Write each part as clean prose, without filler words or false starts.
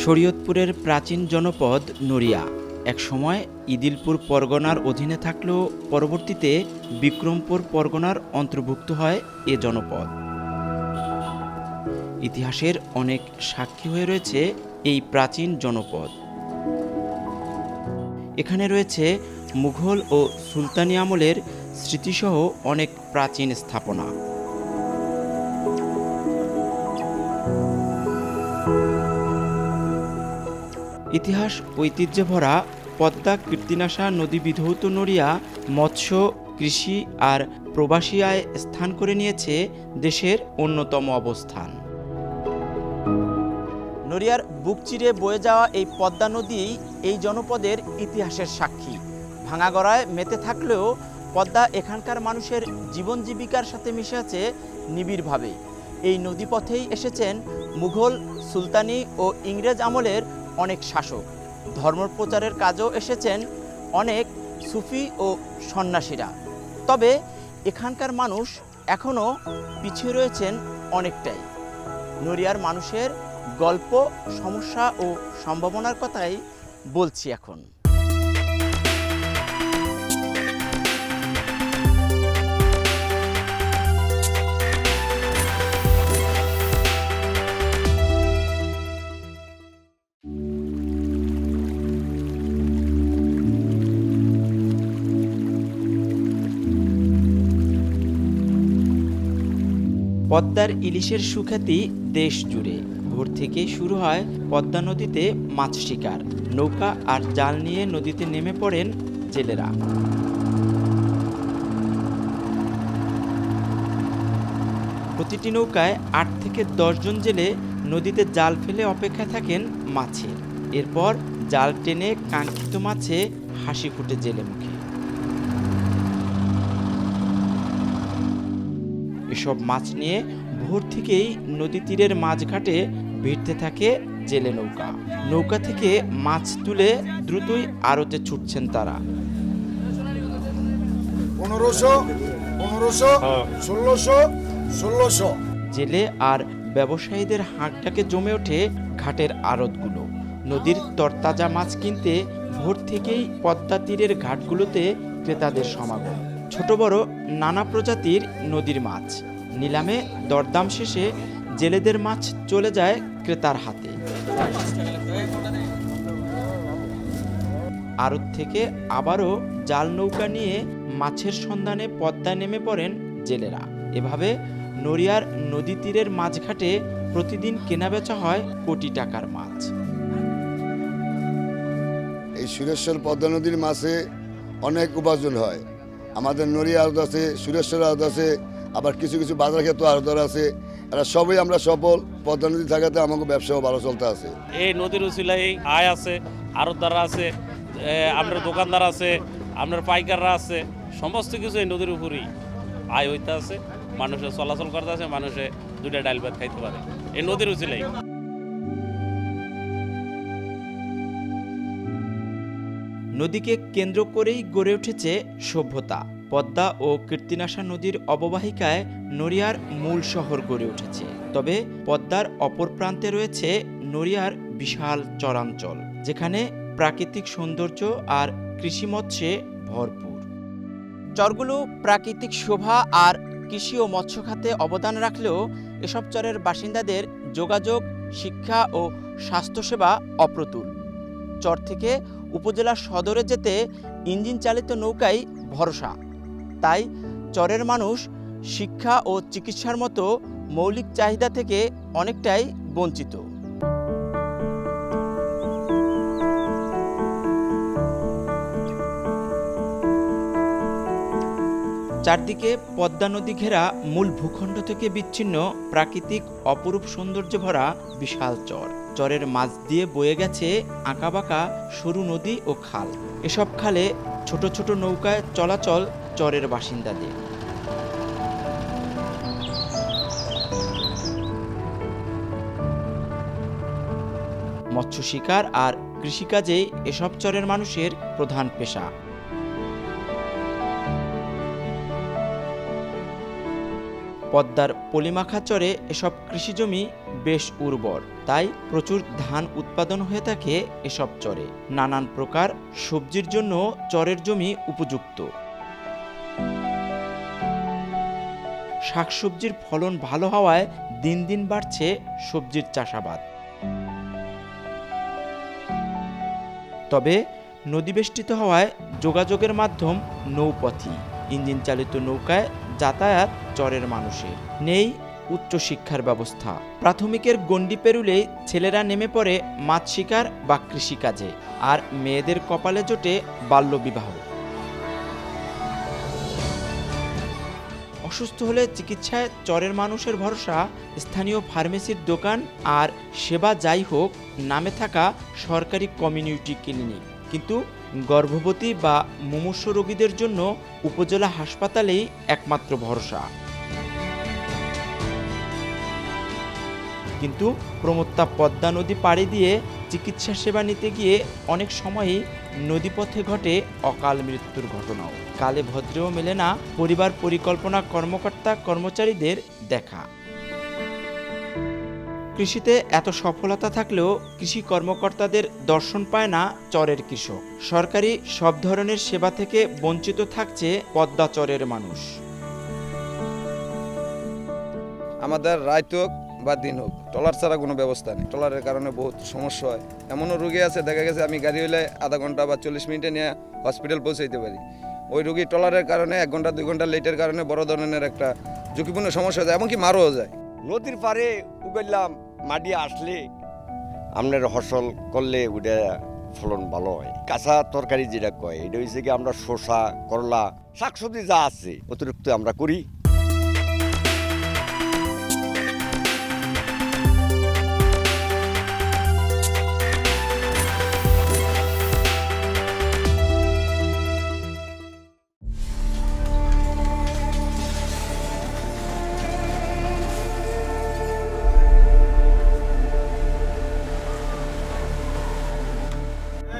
শরীয়তপুরের প্রাচীন জনপদ নড়িয়া একসময় ইদিলপুর পরগনার অধীনে থাকলেও পরবর্তীতে বিক্রমপুর পরগনার অন্তর্ভুক্ত হয় এ জনপদ। ইতিহাসের অনেক সাক্ষী হয়ে রয়েছে এই প্রাচীন জনপদ। এখানে রয়েছে মুঘল ও সুলতানি আমলের স্মৃতিসহ অনেক প্রাচীন স্থাপনা। ইতিহাস ঐতিহ্যে ভরা পদ্মা কীর্তিনাশা নদী বিধৌত নড়িয়া মৎস্য, কৃষি আর প্রবাসী আয় স্থান করে নিয়েছে দেশের অন্যতম অবস্থান। নড়িয়ার বুক চিরে বয়ে যাওয়া এই পদ্মা নদী এই জনপদের ইতিহাসের সাক্ষী। ভাঙাগড়ায় মেতে থাকলেও পদ্মা এখানকার মানুষের জীবন জীবিকার সাথে মিশে আছে নিবিড়ভাবে। এই নদীপথেই এসেছেন মুঘল, সুলতানি ও ইংরেজ আমলের অনেক শাসক। ধর্মপ্রচারের কাজেও এসেছেন অনেক সুফি ও সন্ন্যাসীরা। তবে এখানকার মানুষ এখনও পিছিয়ে রয়েছেন অনেকটাই। নড়িয়ার মানুষের গল্প, সমস্যা ও সম্ভাবনার কথাই বলছি এখন। পদ্মার ইলিশের সুখ্যাতি দেশ জুড়ে। ভোর থেকে শুরু হয় পদ্মা নদীতে মাছ শিকার। নৌকা আর জাল নিয়ে নদীতে নেমে পড়েন জেলেরা। প্রতিটি নৌকায় ৮ থেকে ১০ জন জেলে নদীতে জাল ফেলে অপেক্ষায় থাকেন মাছের। এরপর জাল টেনে কাঙ্ক্ষিত মাছে হাসি ফুটে জেলে মুখে। এসব মাছ নিয়ে ভোর থেকেই নদী তীরের মাঝঘাটে ভিড়তে থাকে জেলে নৌকা। নৌকা থেকে মাছ তুলে দ্রুতই আড়তে ছুটছেন তারা। 1500, 1600, 1600। জেলে আর ব্যবসায়ীদের হাঁকডাকে জমে ওঠে ঘাটের আড়তগুলো। নদীর তরতাজা মাছ কিনতে ভোর থেকেই পদ্মা তীরের ঘাটগুলোতে ক্রেতাদের সমাগম। ছোট বড় নানা প্রজাতির নদীর মাছ। নিলামে দরদাম শেষে জেলেদের মাছ চলে যায় ক্রেতার হাতে। আড়ত থেকে আবারও জাল নৌকা নিয়ে মাছের সন্ধানে পদ্মায় নেমে পড়েন জেলেরা। এভাবে নড়িয়ার নদী তীরের মাঝঘাটে প্রতিদিন কেনাবেচা হয় কোটি টাকার মাছ। এই সুরেশ্বর পদ্মা নদীর মাছে অনেক উপার্জন হয়। আমাদের নড়িয়া আড়ত আছে, সুরেশ্বর আড়ত আছে, আবার কিছু কিছু বাজার ক্ষেত্র আড়তদার আছে। এরা সবই আমরা সফল। পদ্মা নদী থাকাতে আমাকে ব্যবসাও ভালো চলতে আছে। এই নদীর উসিলায় আয় আছে, আড়তদাররা আছে, আপনার দোকানদার আছে, আপনার পাইকাররা আছে, সমস্ত কিছু এই নদীর উপরেই আয় হইতে আছে। মানুষের চলাচল করতে আছে, মানুষে দুইটা ডাল ভাত খাইতে পারে এই নদীর উসিলাই। নদীকে কেন্দ্র করেই গড়ে উঠেছে সভ্যতা। পদ্মা ও কীর্তিনাশা নদীর অববাহিকায় নড়িয়ার মূল শহর গড়ে উঠেছে। তবে পদ্মার অপর প্রান্তে রয়েছে নড়িয়ার বিশাল চরাঞ্চল, যেখানে প্রাকৃতিক সৌন্দর্য আর কৃষি মৎস্যে ভরপুর। চরগুলো প্রাকৃতিক শোভা আর কৃষি ও মৎস্য খাতে অবদান রাখলেও এসব চরের বাসিন্দাদের যোগাযোগ, শিক্ষা ও স্বাস্থ্যসেবা অপ্রতুল। চর থেকে উপজেলা সদরে যেতে ইঞ্জিন চালিত নৌকাই ভরসা। তাই চরের মানুষ শিক্ষা ও চিকিৎসার মতো মৌলিক চাহিদা থেকে অনেকটাই বঞ্চিত। চারদিকে পদ্মা নদী ঘেরা মূল ভূখণ্ড থেকে বিচ্ছিন্ন প্রাকৃতিক অপরূপ সৌন্দর্যে ভরা বিশাল চর। চরের মাঝ দিয়ে বয়ে গেছে আঁকাবাঁকা সরু নদী ও খাল। এসব খালে ছোট ছোট নৌকায় চলাচল চরের বাসিন্দাদের। মৎস্য শিকার আর কৃষিকাজেই এসব চরের মানুষের প্রধান পেশা। পদ্মার পলিমাখা চরে এসব কৃষিজমি বেশ উর্বর, তাই প্রচুর ধান উৎপাদন হয়ে থাকে এসব চরে। নানান প্রকার সবজির জন্য চরের জমি উপযুক্ত। শাকসবজির ফলন ভালো হওয়ায় দিন দিন বাড়ছে সবজির চাষাবাদ। তবে নদীবেষ্টিত হওয়ায় যোগাযোগের মাধ্যম নৌপথই। ইঞ্জিন চালিত নৌকায় যাতায়াত চরের মানুষের। নেই উচ্চশিক্ষার ব্যবস্থা। প্রাথমিকের গণ্ডি পেরুলেই ছেলেরা নেমে পড়ে মাছ শিকার বা কৃষিকাজে, আর মেয়েদের কপালে জোটে বাল্যবিবাহ। অসুস্থ হলে চিকিৎসায় চরের মানুষের ভরসা স্থানীয় ফার্মেসির দোকান আর সেবা যাই হোক নামে থাকা সরকারি কমিউনিটি ক্লিনিক। কিন্তু গর্ভবতী বা মুমূর্ষু রোগীদের জন্য উপজেলা হাসপাতালেই একমাত্র ভরসা। কিন্তু প্রমত্তা পদ্মা নদী পাড়ি দিয়ে চিকিৎসা সেবা নিতে গিয়ে অনেক সময়ই নদীপথে ঘটে অকাল মৃত্যুর ঘটনাও। কালে ভদ্রেও মেলে না পরিবার পরিকল্পনা কর্মকর্তা কর্মচারীদের দেখা। কৃষিতে এত সফলতা থাকলেও কৃষি কর্মকর্তাদের দর্শন পায় না চরের কৃষক। সরকারি সব ধরনের সেবা থেকে বঞ্চিত থাকছে পদ্মা চরের মানুষ। আমাদের রাত হোক বা দিন হোক, ট্রলার ছাড়া কোনো ব্যবস্থা নেই। ট্রলারের কারণে বহুত সমস্যা হয়। এমনও রোগী আছে, দেখা গেছে আমি গাড়ি হইলে আধা ঘন্টা বা 40 মিনিটে নিয়ে হসপিটাল পৌঁছাইতে পারি। ওই রোগী ট্রলারের কারণে 1 ঘন্টা 2 ঘন্টা লেটের কারণে বড় ধরনের একটা ঝুঁকিপূর্ণ সমস্যা যায়, এমনকি মারও যায়। নদীর পাড়ে উগাইলাম মাটি আসলে আপনার ফসল করলে ওটা ফলন ভালো হয়। কাঁচা তরকারি যেটা কয়, এটা হচ্ছে কি আমরা শসা, করলা, শাকসবজি যা আছে অতিরিক্ত আমরা করি।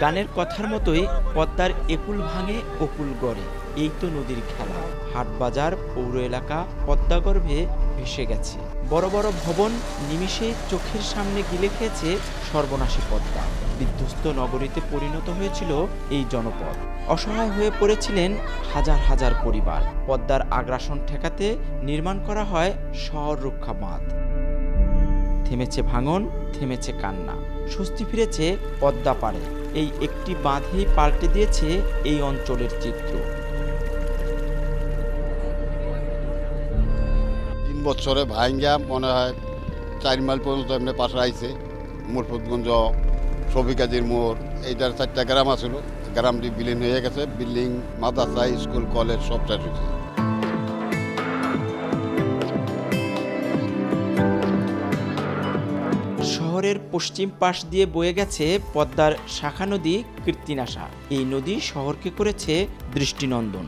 গানের কথার মতোই পদ্মার একুল ভাঙে অকুল গড়ে, এই তো নদীর খেলা। হাটবাজার পৌর এলাকা পদ্মাগর্ভে ভেসে গেছে। বড় বড় ভবন নিমিষে চোখের সামনে গিলে খেয়েছে সর্বনাশী পদ্মা। বিধ্বস্ত নগরীতে পরিণত হয়েছিল এই জনপদ। অসহায় হয়ে পড়েছিলেন হাজার হাজার পরিবার। পদ্মার আগ্রাসন ঠেকাতে নির্মাণ করা হয় শহর রক্ষা বাঁধ। থেমেছে ভাঙন, থেমেছে কান্না, স্বস্তি ফিরেছে পদ্মা পাড়ে। এই একটি বাঁধেই পাল্টে দিয়েছে এই অঞ্চলের চিত্র। 3 বছরে ভাঙ্গা মনে হয় 4 মাইল পর্যন্ত এমনি পাশে আইছে। মুরফতগঞ্জ, সবিকাজির মোড়, এইটার 4টা গ্রাম আছিল। গ্রামটি বিলীন হয়ে গেছে। বিল্ডিং, মাদ্রাসা, স্কুল, কলেজ সব শেষ হয়েছে। শহরের পশ্চিম পাশ দিয়ে বয়ে গেছে পদ্মার শাখা নদী কীর্তিনাশা। এই নদী শহরকে করেছে দৃষ্টিনন্দন।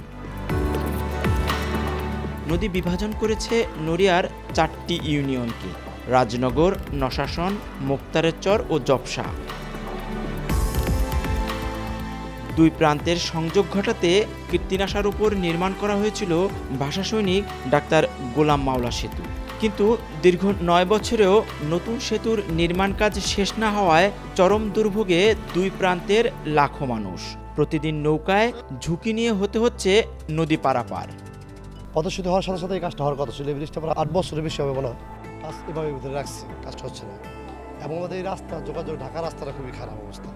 নদী বিভাজন করেছে নড়িয়ার 4টি ইউনিয়নকে: রাজনগর, নশাসন, মোক্তারের চর ও জবসা। দুই প্রান্তের সংযোগ ঘটাতে কীর্তিনাশার উপর নির্মাণ করা হয়েছিল ভাষা সৈনিক ডাক্তার গোলাম মাওলা সেতু। কিন্তু দীর্ঘ 9 বছরেও নতুন সেতুর নির্মাণ কাজ শেষ না হওয়ায় চরম দুর্ভোগে দুই প্রান্তের লাখো মানুষ। প্রতিদিন নৌকায় ঝুঁকি নিয়ে হতে হচ্ছে নদী পারাপার। পদচ্যুত হওয়ার সাথে সাথে এই কাজটা হওয়ার কথা ছিল। এই ব্রিজটা প্রায় 8 বছরের বেশি হবে না, কাজ এভাবে ভিতরে রাখছে, কাজটা হচ্ছে না। এবং আমাদের এই রাস্তা, যোগাযোগ ঢাকা রাস্তাটা খুবই খারাপ অবস্থা।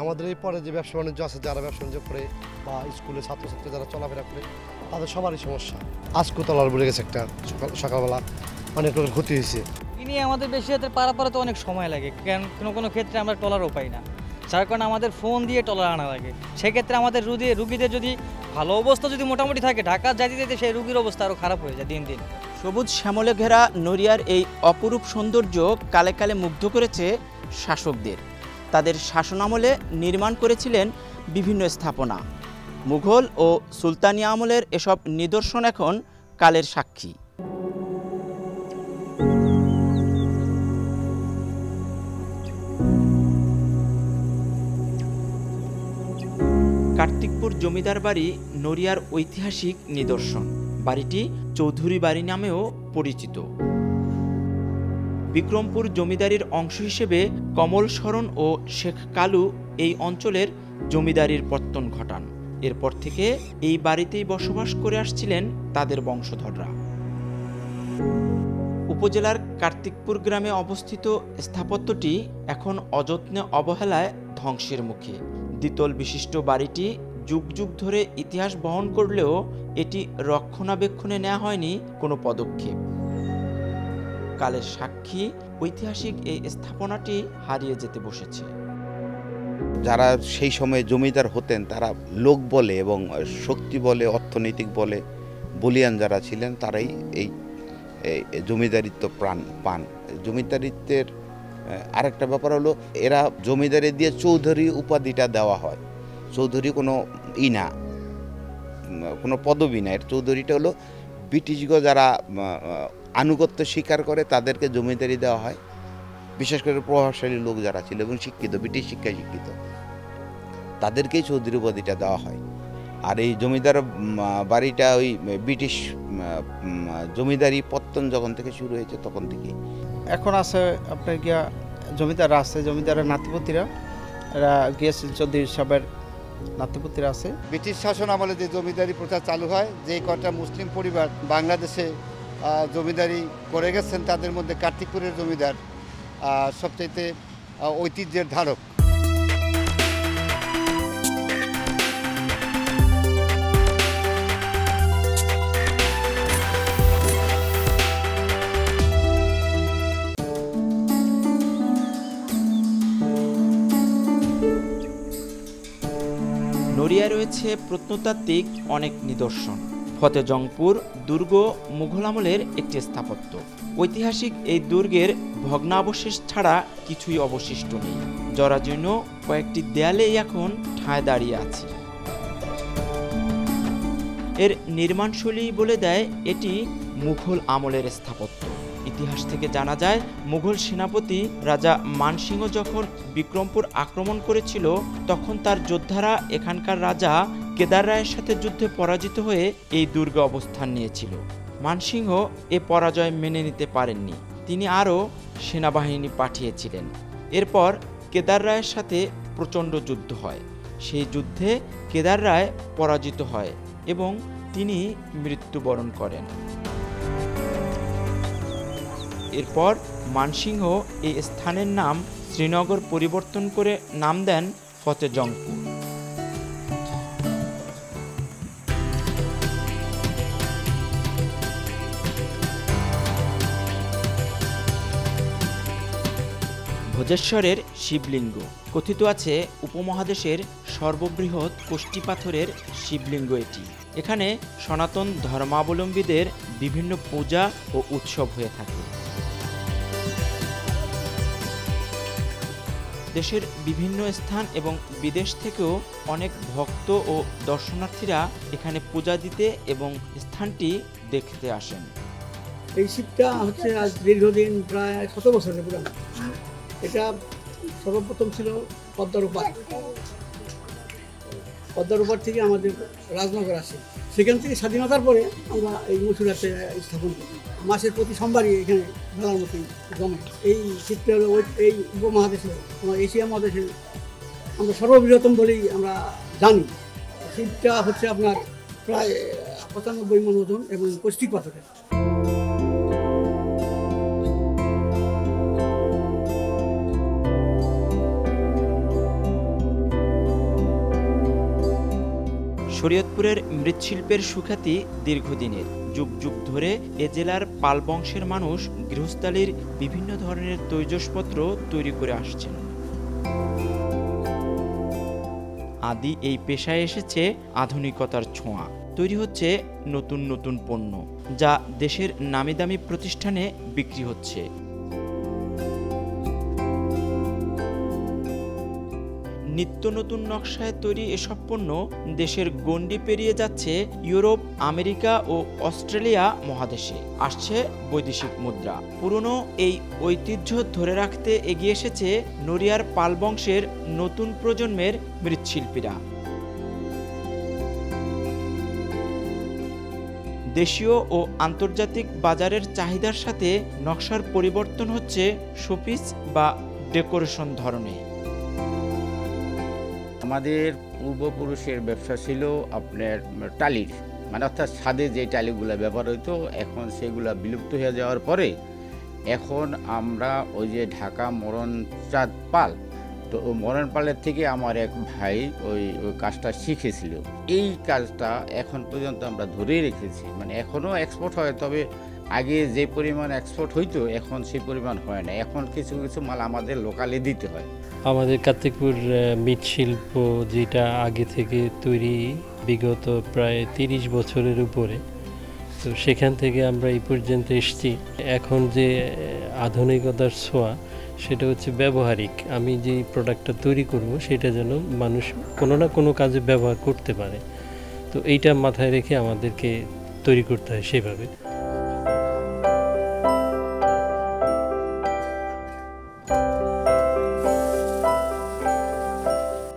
আমাদের এই পরে যে ব্যবসা বাণিজ্য আছে, যারা ব্যবসা বাণিজ্য করে বা স্কুলে ছাত্রছাত্রী যারা চলাফেরা করে, তাদের সবারই সমস্যা। আজকে তলার বলে গেছে একটা সকালবেলা, অনেক লোকের ক্ষতি হয়েছে। নিয়ে আমাদের বেশি হাতে পারাপারে তো অনেক সময় লাগে, কারণ কোনো ক্ষেত্রে আমরা ট্রলারও পাই না, যার কারণে আমাদের ফোন দিয়ে ট্রলার আনা লাগে। সেক্ষেত্রে আমাদের রুগীদের যদি ভালো অবস্থা যদি মোটামুটি থাকে, ঢাকা যাইতে যেতে সেই রুগীর অবস্থা আরও খারাপ হয়ে যায় দিন দিন। সবুজ শ্যামলে ঘেরা নড়িয়ার এই অপরূপ সৌন্দর্য কালে কালে মুগ্ধ করেছে শাসকদের। তাদের শাসনামলে নির্মাণ করেছিলেন বিভিন্ন স্থাপনা। মুঘল ও সুলতানি আমলের এসব নিদর্শন এখন কালের সাক্ষী। কার্তিকপুর জমিদার বাড়ি নড়িয়ার ঐতিহাসিক নিদর্শন। বাড়িটি চৌধুরী বাড়ি নামেও পরিচিত। বিক্রমপুর জমিদারির অংশ হিসেবে কমল শরণ ও শেখ কালু এই অঞ্চলের জমিদারির পত্তন ঘটান। এরপর থেকে এই বাড়িতেই বসবাস করে আসছিলেন তাদের বংশধররা। উপজেলার কার্তিকপুর গ্রামে অবস্থিত স্থাপত্যটি এখন অযত্নে অবহেলায় ধ্বংসের মুখে। দ্বিতল বিশিষ্ট বাড়িটি যুগ যুগ ধরে ইতিহাস বহন করলেও এটি রক্ষণাবেক্ষণে নেওয়া হয়নি কোনো পদক্ষেপ। কালের সাক্ষী ঐতিহাসিক এই স্থাপনাটি হারিয়ে যেতে বসেছে। যারা সেই সময়ে জমিদার হতেন তারা লোক বলে এবং শক্তি বলে, অর্থনৈতিক বলে বলিয়ান যারা ছিলেন তারাই এই জমিদারিত্ব প্রাণ পান। জমিদারিত্বের আরেকটা ব্যাপার হলো এরা জমিদারি দিয়ে চৌধুরী উপাধিটা দেওয়া হয়। চৌধুরী কোনো না, কোনো পদবি না। এর চৌধুরীটা হলো ব্রিটিশগো যারা আনুগত্য স্বীকার করে তাদেরকে জমিদারি দেওয়া হয়। বিশেষ করে প্রভাবশালী লোক যারা ছিল এবং শিক্ষিত, ব্রিটিশ শিক্ষায় শিক্ষিত, তাদেরকেই চৌধুরী উপাধিটা দেওয়া হয়। আর এই জমিদার বাড়িটা ওই ব্রিটিশ জমিদারি পত্তন যখন থেকে শুরু হয়েছে তখন থেকেই। এখন আছে আপনার গিয়া জমিদাররা আছে, জমিদারের নাতিপতিরা, এরা গিয়েছিল চৌধুরী সাহেবের নাতিপতিরা আছে। ব্রিটিশ শাসন আমলে যে জমিদারি প্রথা চালু হয়, যে কটা মুসলিম পরিবার বাংলাদেশে জমিদারি করে গেছেন তাদের মধ্যে কার্তিকপুরের জমিদার সবচাইতে ঐতিহ্যের ধারক। নড়িয়ায় রয়েছে প্রত্নতাত্ত্বিক অনেক নিদর্শন। ফতেজংপুর দুর্গ মুঘল আমলের একটি স্থাপত্য। ঐতিহাসিক এই দুর্গের ভগ্নাবশেষ ছাড়া কিছুই অবশিষ্ট নেই। জরাজীর্ণ কয়েকটি দেয়ালেই এখন ঠায় দাঁড়িয়ে আছে। এর নির্মাণশৈলী বলে দেয় এটি মুঘল আমলের স্থাপত্য। ইতিহাস থেকে জানা যায় মুঘল সেনাপতি রাজা মানসিংহ যখন বিক্রমপুর আক্রমণ করেছিল তখন তার যোদ্ধারা এখানকার রাজা কেদার রায়ের সাথে যুদ্ধে পরাজিত হয়ে এই দুর্গে অবস্থান নিয়েছিল। মানসিংহ এ পরাজয় মেনে নিতে পারেননি। তিনি আরও সেনাবাহিনী পাঠিয়েছিলেন। এরপর কেদার রায়ের সাথে প্রচণ্ড যুদ্ধ হয়। সেই যুদ্ধে কেদার রায় পরাজিত হয় এবং তিনি মৃত্যুবরণ করেন। এরপর মানসিংহ এই স্থানের নাম শ্রীনগর পরিবর্তন করে নাম দেন ফতেজংপুর। ভোজেশ্বরের শিবলিঙ্গ কথিত আছে উপমহাদেশের সর্ববৃহৎ কোষ্ঠী পাথরের শিবলিঙ্গ এটি। এখানে সনাতন ধর্মাবলম্বীদের বিভিন্ন পূজা ও উৎসব হয়ে থাকে। দেশের বিভিন্ন স্থান এবং বিদেশ থেকেও অনেক ভক্ত ও দর্শনার্থীরা এখানে পূজা দিতে এবং স্থানটি দেখতে আসেন। এই শিবটা হচ্ছে আজ দীর্ঘদিন প্রায় 100 বছরের পুরানো। এটা সর্বপ্রথম ছিল পদ্মার উপর। পদ্মার উপর থেকে আমাদের রাজনগর আসে। সেখান থেকে স্বাধীনতার পরে আমরা এই মথুরাতে স্থাপন করি। মাসের প্রতি সোমবারই এখানে মেলার মতোই জমে। এই শিবটা হলো এই উপমহাদেশে, আমার এশিয়া মহাদেশে আমরা সর্ববৃহত্তম বলেই আমরা জানি। শিবটা হচ্ছে আপনার প্রায় 95 মণ ওজন এবং কোষ্ঠী পাথরের। শরীয়তপুরের মৃৎশিল্পের সুখ্যাতি দীর্ঘদিনের। যুগ যুগ ধরে এ জেলার পাল বংশের মানুষ গৃহস্থালির বিভিন্ন ধরনের তৈজসপত্র তৈরি করে আসছেন। আদি এই পেশায় এসেছে আধুনিকতার ছোঁয়া। তৈরি হচ্ছে নতুন নতুন পণ্য, যা দেশের নামিদামি প্রতিষ্ঠানে বিক্রি হচ্ছে। নিত্য নতুন নকশায় তৈরি এসব পণ্য দেশের গণ্ডি পেরিয়ে যাচ্ছে ইউরোপ, আমেরিকা ও অস্ট্রেলিয়া মহাদেশে। আসছে বৈদেশিক মুদ্রা। পুরনো এই ঐতিহ্য ধরে রাখতে এগিয়ে এসেছে নড়িয়ার পাল বংশের নতুন প্রজন্মের মৃৎশিল্পীরা। দেশীয় ও আন্তর্জাতিক বাজারের চাহিদার সাথে নকশার পরিবর্তন হচ্ছে শোপিস বা ডেকোরেশন ধরনে। আমাদের পূর্বপুরুষের ব্যবসা ছিল আপনার টালির, মানে অর্থাৎ ছাদে যে টালিগুলো ব্যবহার হইতো, এখন সেগুলা বিলুপ্ত হয়ে যাওয়ার পরে এখন আমরা ওই যে ঢাকা মরণ চাঁদ পাল, তো ওই মরণ পালের থেকে আমার এক ভাই ওই কাজটা শিখেছিল। এই কাজটা এখন পর্যন্ত আমরা ধরেই রেখেছি, মানে এখনও এক্সপোর্ট হয়, তবে আগে যে পরিমাণ এক্সপোর্ট হইতো এখন সেই পরিমাণ হয় না। এখন কিছু কিছু মাল আমাদের লোকালে দিতে হয়। আমাদের কার্তিকপুর মৃৎশিল্প যেটা আগে থেকে তৈরি বিগত প্রায় 30 বছরের উপরে, তো সেখান থেকে আমরা এই পর্যন্ত এসেছি। এখন যে আধুনিকতার ছোঁয়া সেটা হচ্ছে ব্যবহারিক, আমি যে প্রোডাক্টটা তৈরি করব সেটা যেন মানুষ কোনো না কোনো কাজে ব্যবহার করতে পারে, তো এইটা মাথায় রেখে আমাদেরকে তৈরি করতে হয় সেভাবে।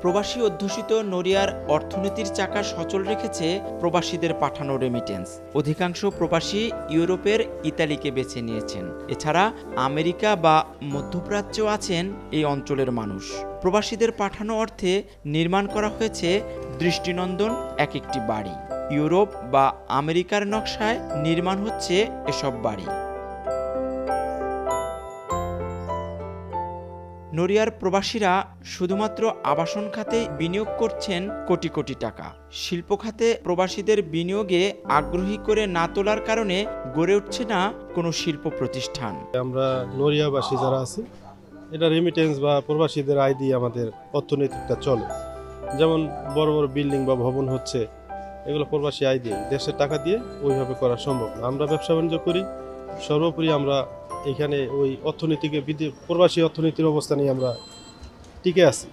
প্রবাসী অধ্যুষিত নড়িয়ার অর্থনীতির চাকা সচল রেখেছে প্রবাসীদের পাঠানো রেমিটেন্স। অধিকাংশ প্রবাসী ইউরোপের ইতালিকে বেছে নিয়েছেন। এছাড়া আমেরিকা বা মধ্যপ্রাচ্যেও আছেন এই অঞ্চলের মানুষ। প্রবাসীদের পাঠানো অর্থে নির্মাণ করা হয়েছে দৃষ্টিনন্দন এক একটি বাড়ি। ইউরোপ বা আমেরিকার নকশায় নির্মাণ হচ্ছে এসব বাড়ি। নড়িয়ার প্রবাসীরা শুধুমাত্র আবাসন খাতে বিনিয়োগ করছেন কোটি কোটি টাকা। শিল্প খাতে প্রবাসীদের বিনিয়োগে আগ্রহী করে না তোলার কারণে গড়ে উঠছে না কোনো শিল্প প্রতিষ্ঠান। আমরা নড়িয়াবাসী যারা আছি, এটা রেমিটেন্স বা প্রবাসীদের আয় দিয়ে আমাদের অর্থনৈতিকটা চলে। যেমন বড় বড় বিল্ডিং বা ভবন হচ্ছে, এগুলো প্রবাসী আয় দিয়ে, দেশের টাকা দিয়ে ওইভাবে করা সম্ভব না। আমরা ব্যবসা বাণিজ্য করি, সর্বোপরি আমরা এখানে ওই অর্থনীতিকে প্রবাসী অর্থনীতির অবস্থা নিয়ে আমরা টিকে আছি।